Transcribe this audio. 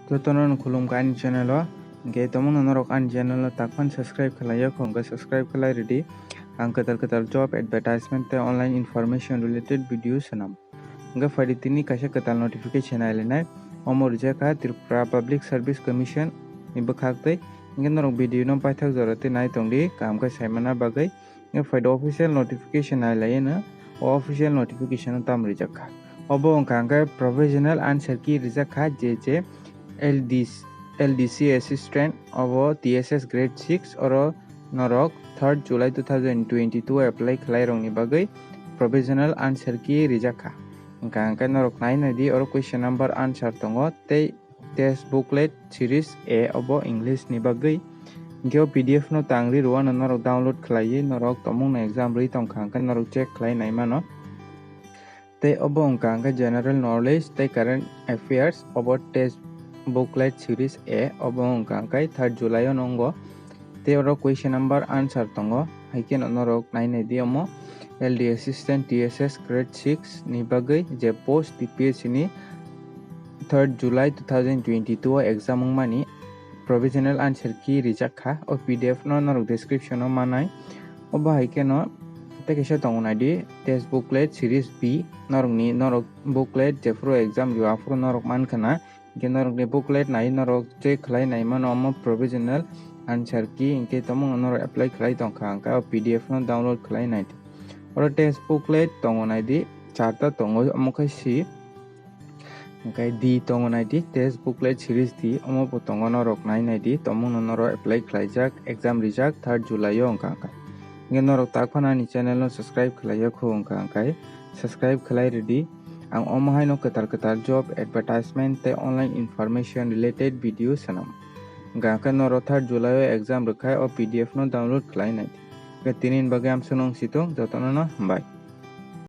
Jotono khulumka ani channel o ge tomon norok ani channel o takpan subscribe khalaiyo khonga subscribe khalai ready ang katal job advertisement te online information related videos sanam nga fadi tini kaisa katal notification ailena omor jaka Tripura Public Service Commission ni bakhaktai nga norok video no paithak jorate nai tongdi kam ka saimana bagai nga fadi official notification ailena o official notification tam rijaka obo angka provisional answer ki rijaka je LDC assistant of TSS grade 6 or Norok 3rd July 2022 apply khalai rong ni bagai provisional answer ki rijaka angka Norok 9 di or question number answer tongo te test booklet series A obo English ni bagai geo PDF no tangri ruan Norok download khalai Norok tomung na exam ri tong angka Norok check khalai nai mano te obo angka general knowledge te current affairs obo test booklet series A obo angkai 3rd July onongo te oro question number answer tongo haiken onorok naine diomo LD assistant TSS grade 6 ni bagai je post TPSC ni 3rd July 2022 exam mani provisional answer ki rijakha o PDF no norok description o manai obo haiken o te kesa tongo nadi test booklet series B norok booklet je pro exam yo afro norok mankana norok ni booklet nai norok check khalai nai mano omo provisional answer ki inke tomong norok apply khalai tongkha angka PDF no download khalai nai oro test booklet tongo nai di charta tongo omo kai si angkai di tongo nai di test booklet series di omo bo tongo norok nai di tomong norok apply khalai jak exam result 3rd July yo angka nge norok takphana ni channel no subscribe khalai ko angkai subscribe khalai ready ang omahay no katal job advertisement te online information related video sanam gaka no 3rd July exam rekhai o PDF no download khalai nai ga tinin bagam sunong sitong jotono no bye.